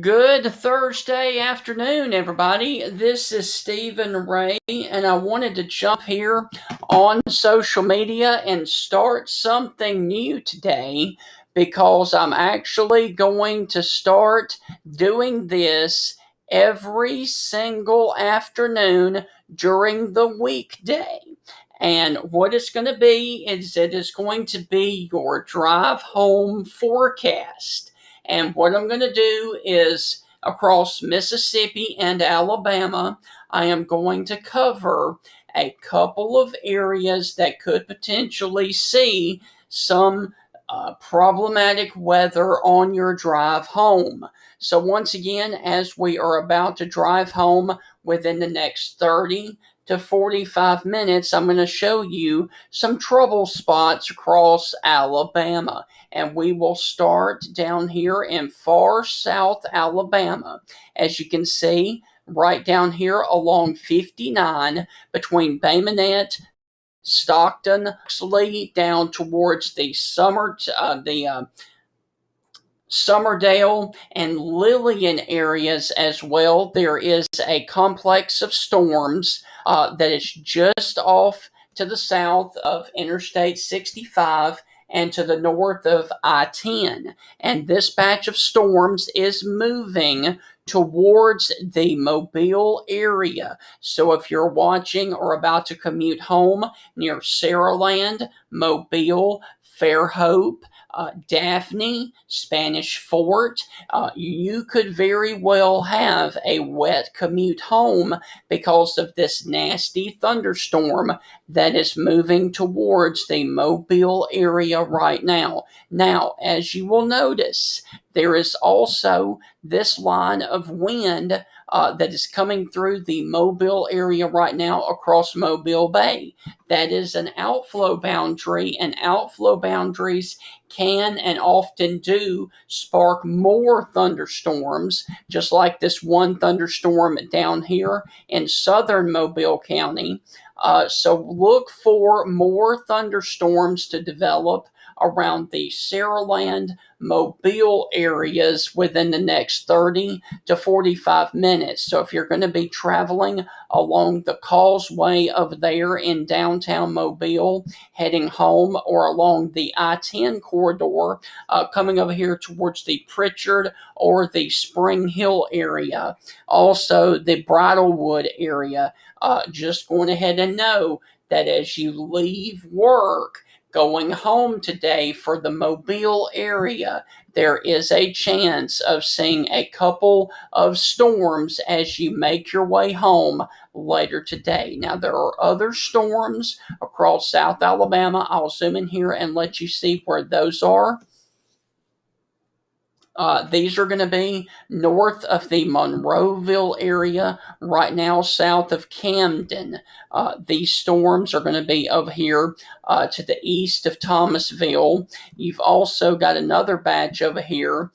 Good Thursday afternoon, everybody. This is Stephen Ray, and I wanted to jump here on social media and start something new today because I'm actually going to start doing this every single afternoon during the weekday. And what it's going to be is it is going to be your drive home forecast. And what I'm going to do is across Mississippi and Alabama, I am going to cover a couple of areas that could potentially see some problematic weather on your drive home. So, once again, as we are about to drive home within the next 30 to 45 minutes, I'm going to show you some trouble spots across Alabama. And we will start down here in far south Alabama. As you can see, right down here along 59 between Bay Minette, Stockton, Oxley, down towards the Summerdale and Lillian areas as well. There is a complex of storms that is just off to the south of Interstate 65 and to the north of I-10. And this batch of storms is moving towards the Mobile area. So if you're watching or about to commute home near Saraland, Mobile, Fairhope, Daphne, Spanish Fort, you could very well have a wet commute home because of this nasty thunderstorm that is moving towards the Mobile area right now. Now, as you will notice, there is also this line of wind that is coming through the Mobile area right now across Mobile Bay. That is an outflow boundary, and outflow boundaries can and often do spark more thunderstorms, just like this one thunderstorm down here in southern Mobile County. So look for more thunderstorms to develop around the Saraland, Mobile areas within the next 30 to 45 minutes. So if you're going to be traveling along the causeway of there in downtown Mobile, heading home, or along the I-10 corridor, coming over here towards the Pritchard or the Spring Hill area, also the Bridlewood area, just going ahead and know that as you leave work, going home today for the Mobile area, there is a chance of seeing a couple of storms as you make your way home later today. Now, there are other storms across South Alabama. I'll zoom in here and let you see where those are. These are going to be north of the Monroeville area, right now south of Camden. These storms are going to be over here to the east of Thomasville. You've also got another batch over here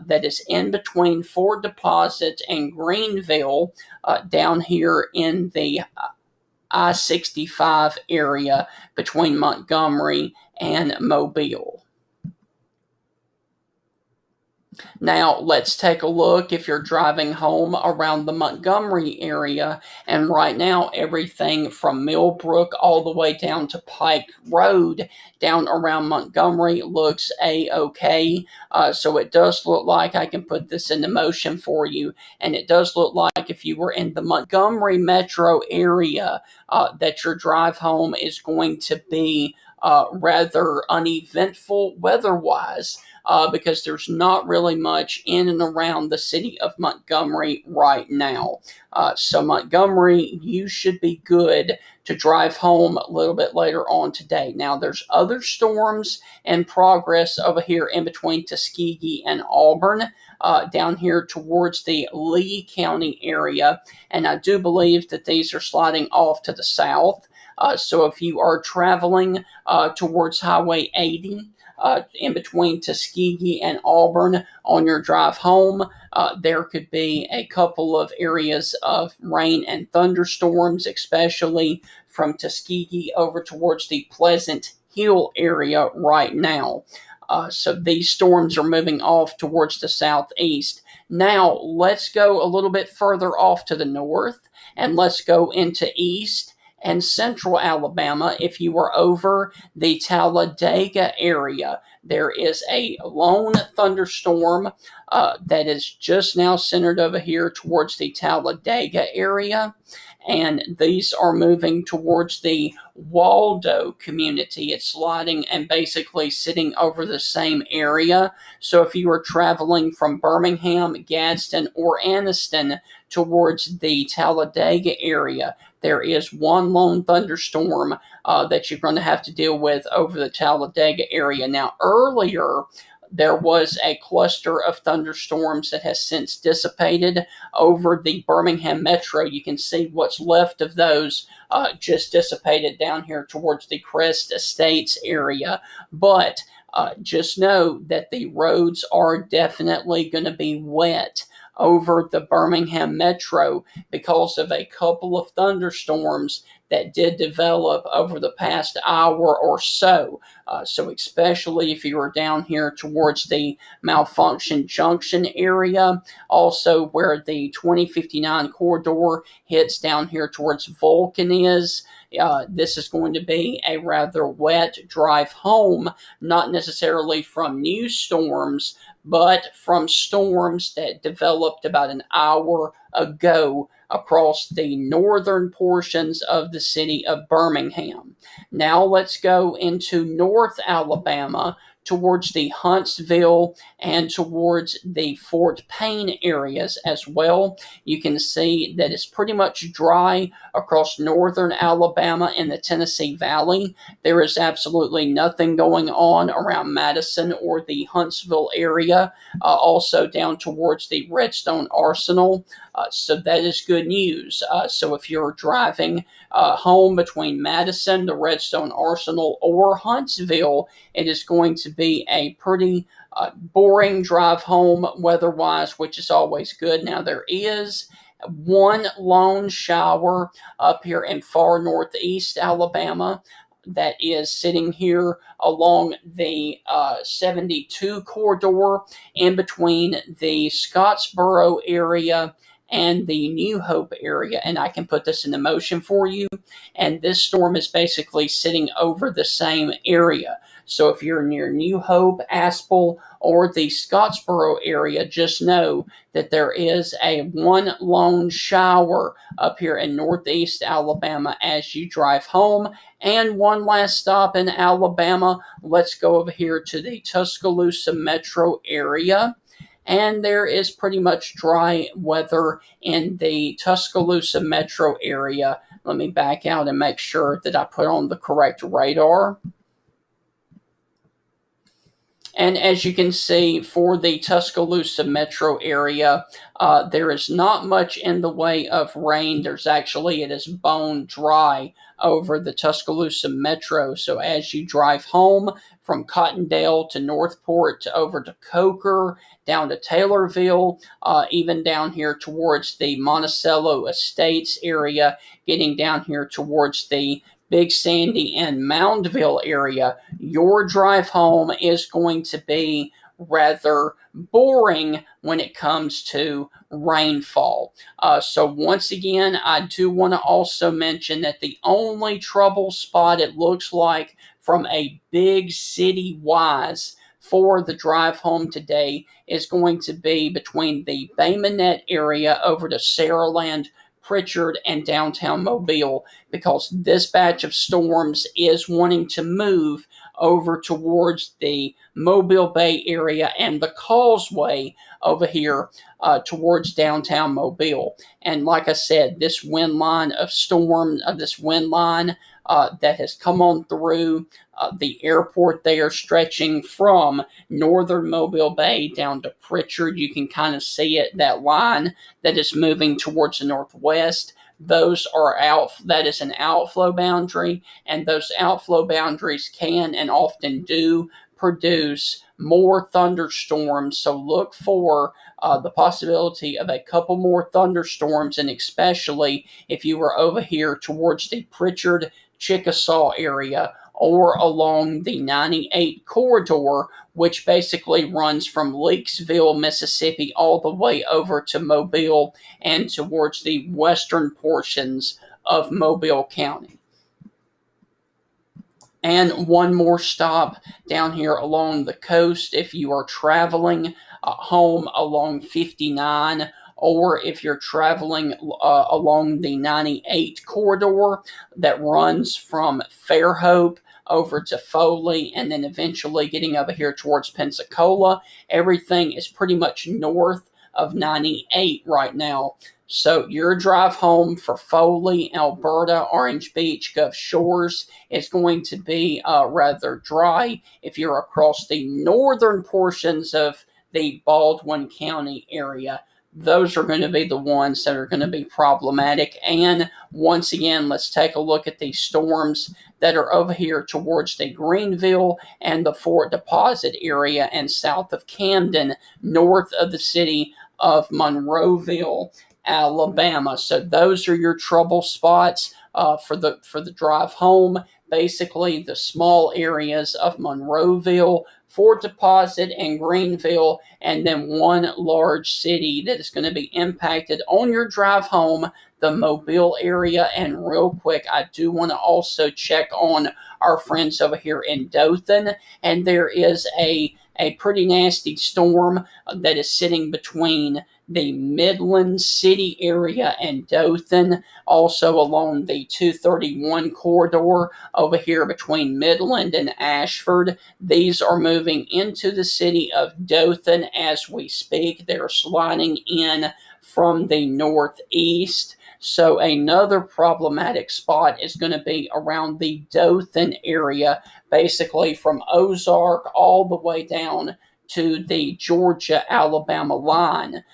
that is in between Fort Deposit and Greenville, down here in the I-65 area between Montgomery and Mobile. Now, let's take a look if you're driving home around the Montgomery area. And right now, everything from Millbrook all the way down to Pike Road, down around Montgomery, looks a-okay. So it does look like I can put this into motion for you. And it does look like if you were in the Montgomery metro area, that your drive home is going to be rather uneventful weather-wise. Because there's not really much in and around the city of Montgomery right now. So, Montgomery, you should be good to drive home a little bit later on today. Now, there's other storms in progress over here in between Tuskegee and Auburn, down here towards the Lee County area, and I do believe that these are sliding off to the south. So, if you are traveling towards Highway 80, in between Tuskegee and Auburn on your drive home, there could be a couple of areas of rain and thunderstorms, especially from Tuskegee over towards the Pleasant Hill area right now. So these storms are moving off towards the southeast. Now, let's go a little bit further off to the north and let's go into east and central Alabama. If you are over the Talladega area, there is a lone thunderstorm that is just now centered over here towards the Talladega area. And these are moving towards the Waldo community. It's sliding and basically sitting over the same area. So if you are traveling from Birmingham, Gadsden, or Anniston towards the Talladega area, there is one lone thunderstorm that you're going to have to deal with over the Talladega area. Now, earlier, there was a cluster of thunderstorms that has since dissipated over the Birmingham metro. You can see what's left of those just dissipated down here towards the Crest Estates area. But just know that the roads are definitely going to be wet over the Birmingham metro because of a couple of thunderstorms that did develop over the past hour or so. So especially if you are down here towards the Malfunction Junction area, also where the 2059 corridor hits down here towards Vulcan is. This is going to be a rather wet drive home, not necessarily from new storms, but from storms that developed about an hour ago across the northern portions of the city of Birmingham. Now let's go into North Alabama towards the Huntsville and towards the Fort Payne areas as well. You can see that it's pretty much dry across northern Alabama and the Tennessee Valley. There is absolutely nothing going on around Madison or the Huntsville area, also down towards the Redstone Arsenal. So that is good news. So if you're driving home between Madison, the Redstone Arsenal, or Huntsville, it is going to be a pretty boring drive home weather-wise, which is always good. Now, there is one lone shower up here in far northeast Alabama that is sitting here along the 72 corridor in between the Scottsboro area and the New Hope area, and I can put this into motion for you, and this storm is basically sitting over the same area. So if you're near New Hope, Aspel, or the Scottsboro area, just know that there is a one lone shower up here in northeast Alabama as you drive home. And one last stop in Alabama, let's go over here to the Tuscaloosa metro area. And there is pretty much dry weather in the Tuscaloosa metro area. Let me back out and make sure that I put on the correct radar. And as you can see, for the Tuscaloosa metro area, there is not much in the way of rain. It is bone dry over the Tuscaloosa metro. So as you drive home from Cottondale to Northport to over to Coker, down to Taylorville, even down here towards the Monticello Estates area, getting down here towards the Big Sandy and Moundville area, your drive home is going to be rather boring when it comes to rainfall. So once again, I do want to also mention that the only trouble spot it looks like from a big city wise for the drive home today is going to be between the Bay Minette area over to Saraland Pritchard and downtown Mobile, because this batch of storms is wanting to move over towards the Mobile Bay area and the causeway over here towards downtown Mobile. And like I said, this wind line that has come on through the airport there, stretching from northern Mobile Bay down to Pritchard. You can kind of see it, that line that is moving towards the northwest. That is an outflow boundary, and those outflow boundaries can and often do produce more thunderstorms. So look for the possibility of a couple more thunderstorms, and especially if you were over here towards the Pritchard Chickasaw area or along the 98 corridor, which basically runs from Leakesville, Mississippi, all the way over to Mobile and towards the western portions of Mobile County. And one more stop down here along the coast if you are traveling home along 59, or if you're traveling along the 98 corridor that runs from Fairhope over to Foley and then eventually getting over here towards Pensacola. Everything is pretty much north of 98 right now. So your drive home for Foley, Alberta, Orange Beach, Gulf Shores is going to be rather dry. If you're across the northern portions of the Baldwin County area, those are going to be the ones that are going to be problematic. And once again, let's take a look at these storms that are over here towards the Greenville and the Fort Deposit area and south of Camden, north of the city of Monroeville, Alabama. So those are your trouble spots for the drive home. Basically, the small areas of Monroeville, Fort Deposit, and Greenville, and then one large city that is going to be impacted on your drive home, the Mobile area. And real quick, I do want to also check on our friends over here in Dothan, and there is a pretty nasty storm that is sitting between the Midland City area and Dothan, also along the 231 corridor over here between Midland and Ashford. These are moving into the city of Dothan as we speak. They're sliding in from the northeast. So another problematic spot is going to be around the Dothan area, basically from Ozark all the way down to the Georgia-Alabama line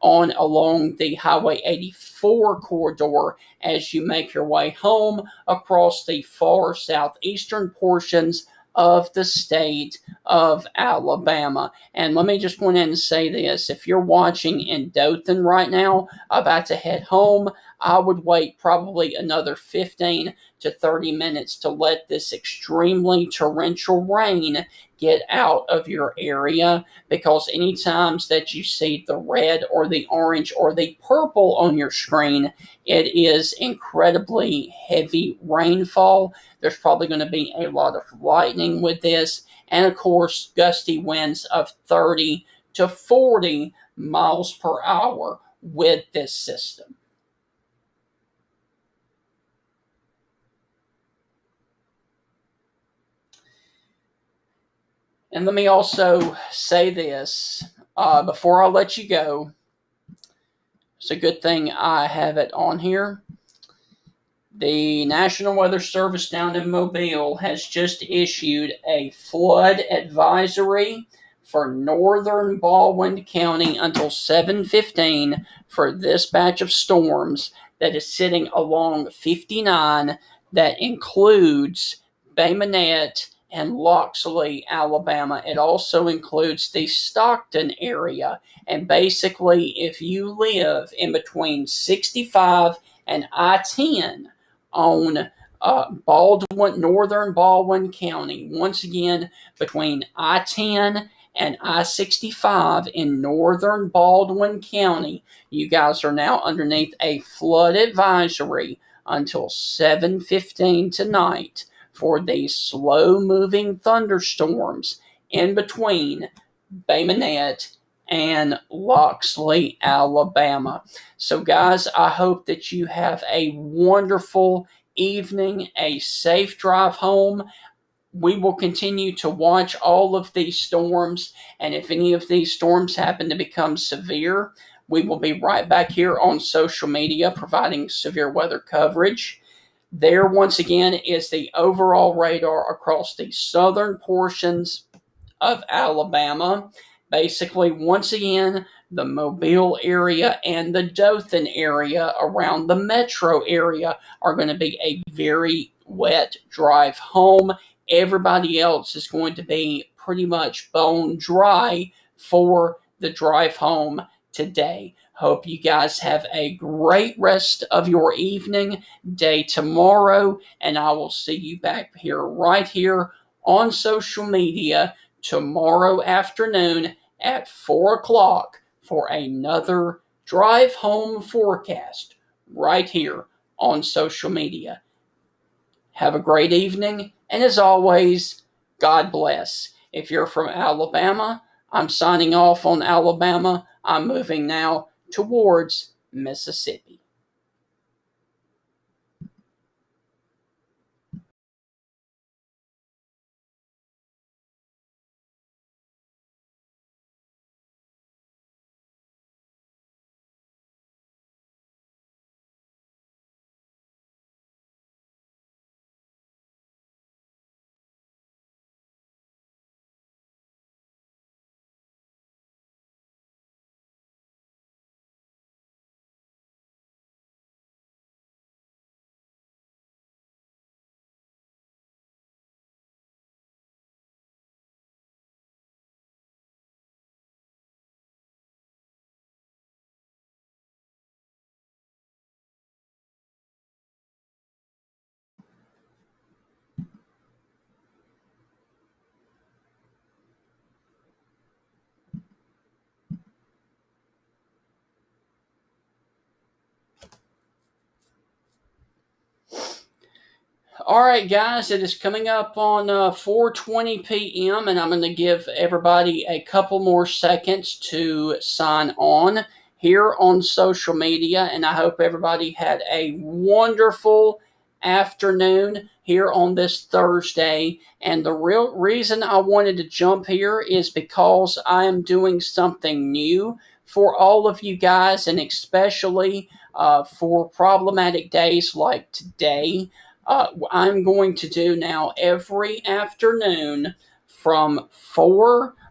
on along the Highway 84 corridor as you make your way home across the far southeastern portions of the state of Alabama. And let me just go in and say this. If you're watching in Dothan right now, about to head home, I would wait probably another 15 to 30 minutes to let this extremely torrential rain get out of your area, because any times that you see the red or the orange or the purple on your screen, it is incredibly heavy rainfall. There's probably going to be a lot of lightning with this, and of course gusty winds of 30 to 40 miles per hour with this system. And let me also say this before I let you go. It's a good thing I have it on here. The National Weather Service down in Mobile has just issued a flood advisory for northern Baldwin County until 7:15 for this batch of storms that is sitting along 59 that includes Bay Minette and Loxley, Alabama. It also includes the Stockton area. And basically, if you live in between 65 and I-10 on northern Baldwin County, once again, between I-10 and I-65 in northern Baldwin County, you guys are now underneath a flood advisory until 7:15 tonight for these slow-moving thunderstorms in between Bay Minette and Loxley, Alabama. So, guys, I hope that you have a wonderful evening, a safe drive home. We will continue to watch all of these storms, and if any of these storms happen to become severe, we will be right back here on social media providing severe weather coverage. There, once again, is the overall radar across the southern portions of Alabama. Basically, once again, the Mobile area and the Dothan area around the metro area are going to be a very wet drive home. Everybody else is going to be pretty much bone dry for the drive home today. Hope you guys have a great rest of your evening, day tomorrow, and I will see you back here right here on social media tomorrow afternoon at 4 o'clock for another drive home forecast right here on social media. Have a great evening, and as always, God bless. If you're from Alabama, I'm signing off on Alabama. I'm moving now towards Mississippi. All right, guys, it is coming up on 4:20 p.m., and I'm going to give everybody a couple more seconds to sign on here on social media, and I hope everybody had a wonderful afternoon here on this Thursday. And the real reason I wanted to jump here is because I am doing something new for all of you guys, and especially for problematic days like today. I'm going to do now every afternoon from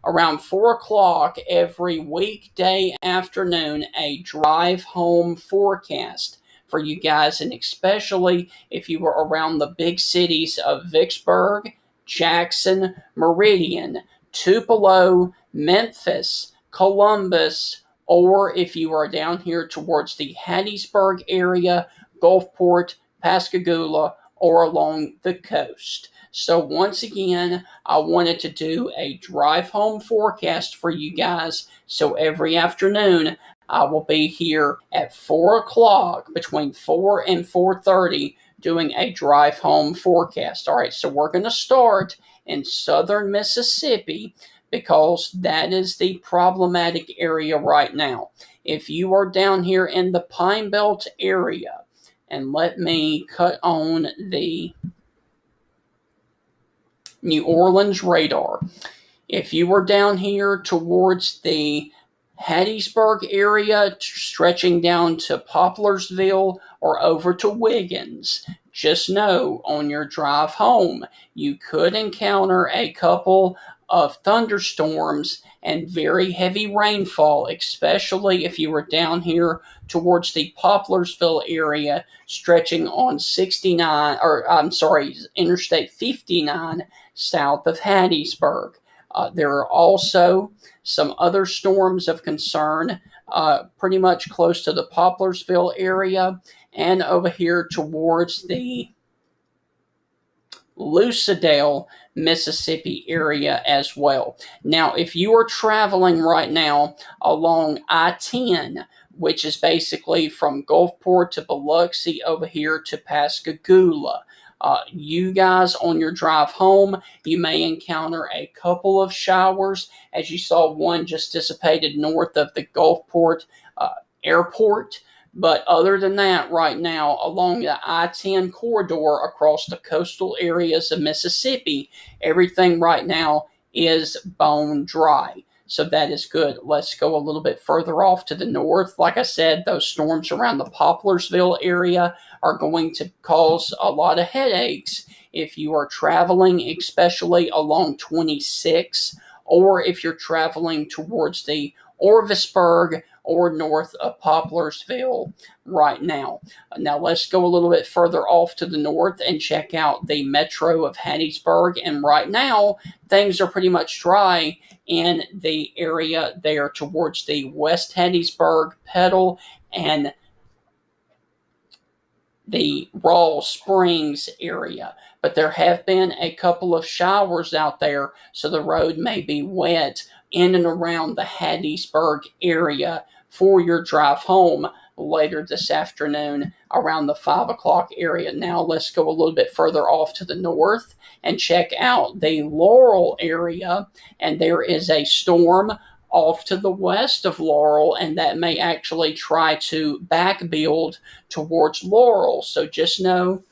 around 4 o'clock every weekday afternoon, a drive home forecast for you guys, and especially if you were around the big cities of Vicksburg, Jackson, Meridian, Tupelo, Memphis, Columbus, or if you are down here towards the Hattiesburg area, Gulfport, Pascagoula, or along the coast. So, once again, I wanted to do a drive home forecast for you guys. So, every afternoon, I will be here at 4 o'clock, between 4 and 4:30, doing a drive home forecast. All right, so we're going to start in southern Mississippi because that is the problematic area right now. If you are down here in the Pine Belt area, and let me cut on the New Orleans radar. If you were down here towards the Hattiesburg area, stretching down to Poplarsville or over to Wiggins, just know on your drive home, you could encounter a couple of thunderstorms and very heavy rainfall, especially if you were down here towards the Poplarsville area, stretching on 69, or I'm sorry, Interstate 59 south of Hattiesburg. There are also some other storms of concern pretty much close to the Poplarsville area and over here towards the Lucedale, Mississippi area as well. Now, if you are traveling right now along I-10, which is basically from Gulfport to Biloxi over here to Pascagoula, You guys on your drive home, you may encounter a couple of showers, as you saw one just dissipated north of the Gulfport airport. But other than that, right now, along the I-10 corridor across the coastal areas of Mississippi, everything right now is bone dry. So that is good. Let's go a little bit further off to the north. Like I said, those storms around the Poplarsville area are going to cause a lot of headaches if you are traveling, especially along 26, or if you're traveling towards the Orvisburg or north of Poplarsville right now. Now let's go a little bit further off to the north and check out the metro of Hattiesburg. And right now, things are pretty much dry in the area there towards the West Hattiesburg, Petal, and the Raw Springs area. But there have been a couple of showers out there, so the road may be wet in and around the Hattiesburg area for your drive home later this afternoon around the 5 o'clock area. Now let's go a little bit further off to the north and check out the Laurel area. And there is a storm off to the west of Laurel, and that may actually try to back build towards Laurel. So just know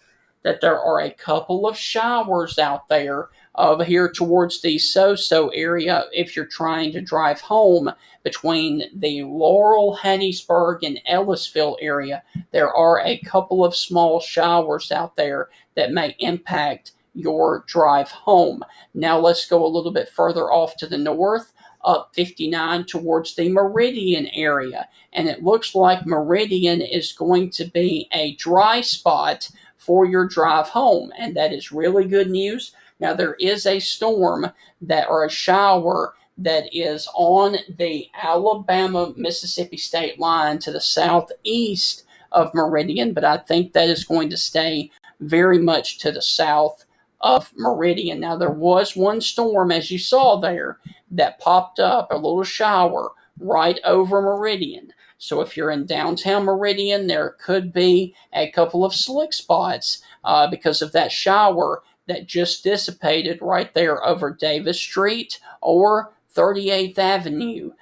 that there are a couple of showers out there over here towards the So-So area if you're trying to drive home between the Laurel, Hattiesburg, and Ellisville area. There are a couple of small showers out there that may impact your drive home. Now let's go a little bit further off to the north, up 59 towards the Meridian area. And it looks like Meridian is going to be a dry spot for your drive home. And that is really good news. Now there is a storm or a shower that is on the Alabama-Mississippi state line to the southeast of Meridian, but I think that is going to stay very much to the south of Meridian. Now there was one storm, as you saw there, that popped up, a little shower right over Meridian. So if you're in downtown Meridian, there could be a couple of slick spots because of that shower that just dissipated right there over Davis Street or 38th Avenue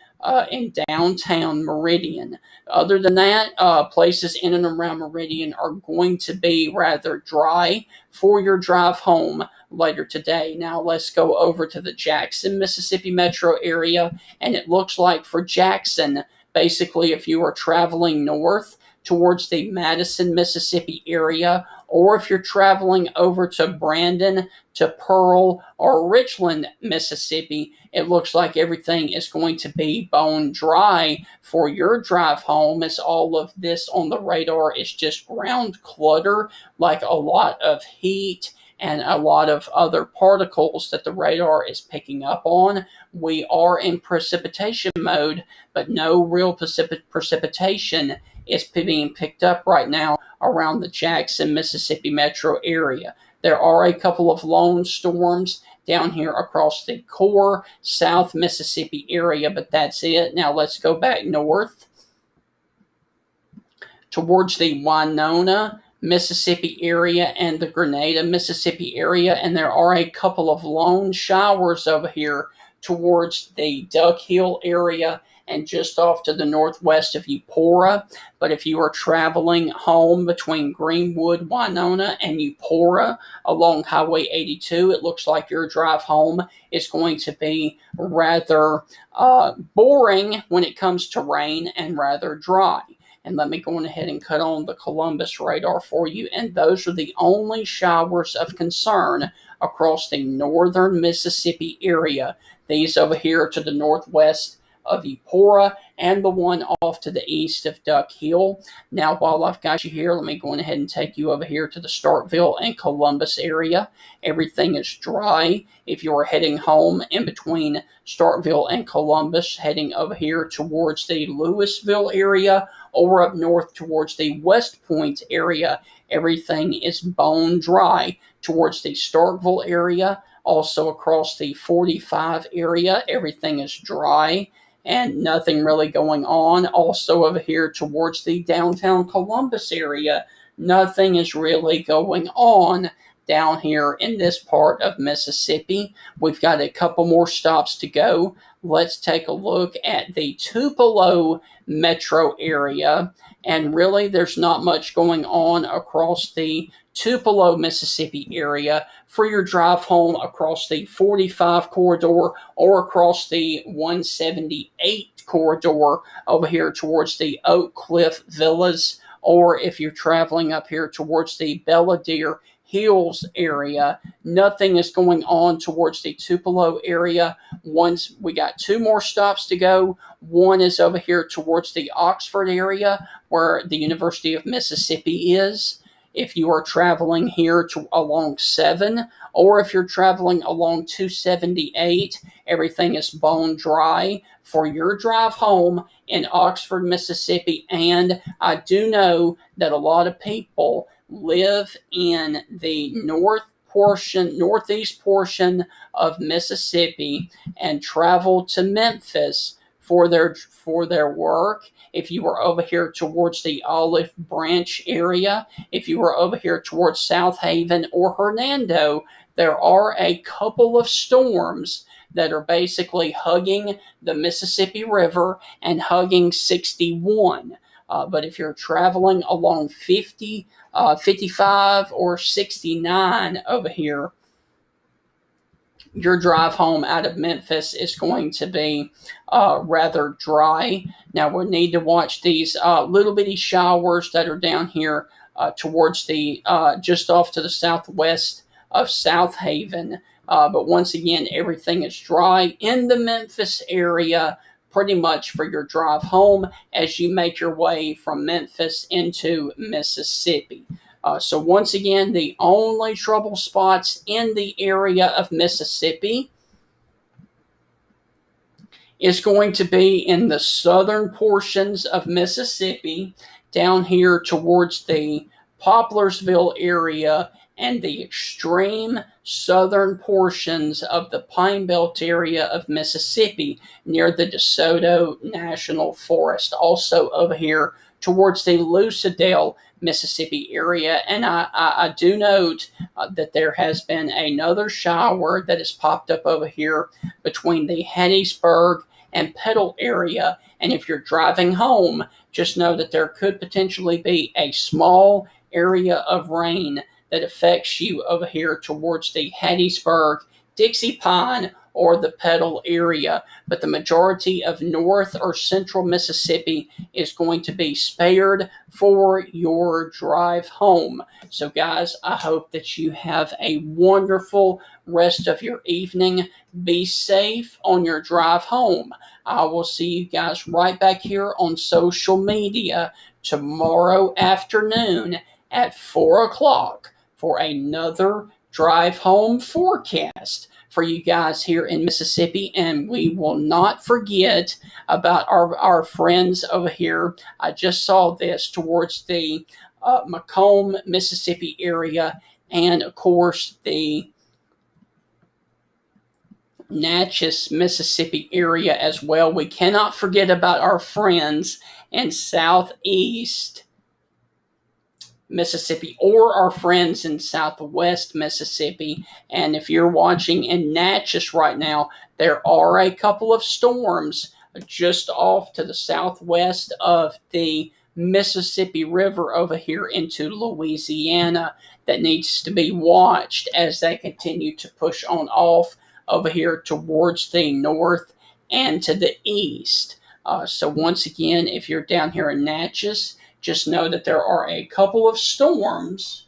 in downtown Meridian. Other than that, places in and around Meridian are going to be rather dry for your drive home later today. Now let's go over to the Jackson, Mississippi metro area, and it looks like for Jackson, basically if you are traveling north towards the Madison, Mississippi area, or if you're traveling over to Brandon, to Pearl, or Richland, Mississippi, it looks like everything is going to be bone dry for your drive home, as all of this on the radar is just ground clutter, like a lot of heat and a lot of other particles that the radar is picking up on. We are in precipitation mode, but no real precipitation is being picked up right now around the Jackson, Mississippi metro area. There are a couple of lone storms down here across the core South Mississippi area, but that's it. Now let's go back north towards the Winona, Mississippi area and the Grenada, Mississippi area, and there are a couple of lone showers over here towards the Duck Hill area and just off to the northwest of Eupora. But if you are traveling home between Greenwood, Winona, and Eupora along Highway 82, it looks like your drive home is going to be rather boring when it comes to rain and rather dry. And let me go ahead and cut on the Columbus radar for you. And those are the only showers of concern across the northern Mississippi area. These over here to the northwest of Eupora and the one off to the east of Duck Hill. Now, while I've got you here, let me go ahead and take you over here to the Starkville and Columbus area. Everything is dry. If you are heading home in between Starkville and Columbus, heading over here towards the Louisville area or up north towards the West Point area, everything is bone dry. Towards the Starkville area, also across the 45 area, everything is dry and nothing really going on. Also over here towards the downtown Columbus area, nothing is really going on down here in this part of Mississippi. We've got a couple more stops to go. Let's take a look at the Tupelo metro area. And really, there's not much going on across the Tupelo, Mississippi area for your drive home across the 45 corridor or across the 178 corridor over here towards the Oak Cliff Villas, or if you're traveling up here towards the Belvedere Hills area. Nothing is going on towards the Tupelo area. We got two more stops to go. One is over here towards the Oxford area where the University of Mississippi is. If you are traveling here along 7, or if you're traveling along 278, everything is bone dry for your drive home in Oxford, Mississippi. And I do know that a lot of people live in the northeast portion of Mississippi and travel to Memphis for their work. If you are over here towards the Olive Branch area, if you are over here towards South Haven or Hernando, there are a couple of storms that are basically hugging the Mississippi River and hugging 61. But if you're traveling along 50, 55, or 69 over here, your drive home out of Memphis is going to be rather dry. Now, we need to watch these little bitty showers that are down here towards the just off to the southwest of South Haven. But once again, everything is dry in the Memphis area pretty much for your drive home as you make your way from Memphis into Mississippi. So once again, the only trouble spots in the area of Mississippi is going to be in the southern portions of Mississippi, down here towards the Poplersville area and the extreme southern portions of the Pine Belt area of Mississippi near the DeSoto National Forest. Also over here towards the Lucedale, Mississippi area. And I do note that there has been another shower that has popped up over here between the Hattiesburg and Petal area. And if you're driving home, just know that there could potentially be a small area of rain that affects you over here towards the Hattiesburg, Dixie Pine, or the Petal area. But the majority of north or central Mississippi is going to be spared for your drive home. So guys, I hope that you have a wonderful rest of your evening. Be safe on your drive home. I will see you guys right back here on social media tomorrow afternoon at 4 o'clock for another drive home forecast for you guys here in Mississippi. And we will not forget about our friends over here. I just saw this towards the Macomb, Mississippi area, and of course the Natchez, Mississippi area as well. We cannot forget about our friends in Southeast Mississippi or our friends in Southwest Mississippi. And if you're watching in Natchez right now, there are a couple of storms just off to the southwest of the Mississippi River over here into Louisiana that needs to be watched as they continue to push on off over here towards the north and to the east. So once again, if you're down here in Natchez, just know that there are a couple of storms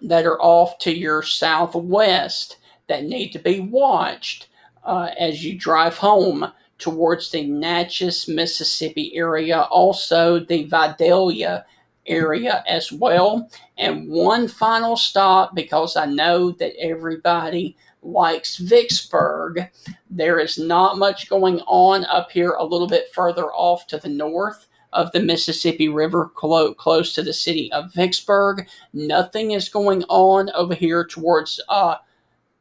that are off to your southwest that need to be watched as you drive home towards the Natchez, Mississippi area, also the Vidalia area as well. And one final stop, because I know that everybody likes Vicksburg. There is not much going on up here a little bit further off to the north of the Mississippi River, close to the city of Vicksburg. Nothing is going on over here towards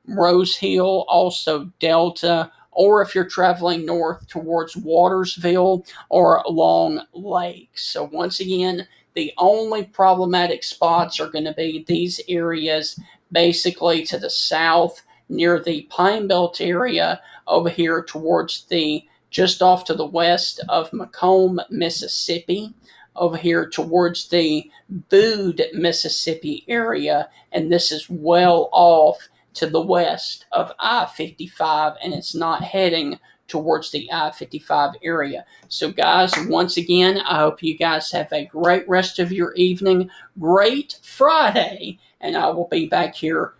Rose Hill, also Delta, or if you're traveling north towards Watersville or Long Lake. So once again, The only problematic spots are going to be these areas basically to the south near the Pine Belt area over here towards the just off to the west of Macomb, Mississippi, over here towards the Bude, Mississippi area, and this is well off to the west of I 55, and it's not heading towards the I 55 area. So, guys, once again, I hope you guys have a great rest of your evening, great Friday, and I will be back here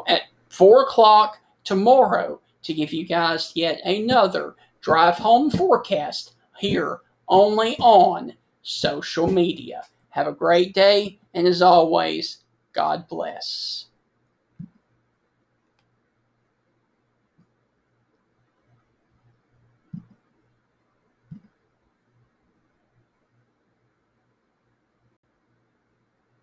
at 4 o'clock tomorrow to give you guys yet another drive home forecast here only on social media. Have a great day, and as always, God bless.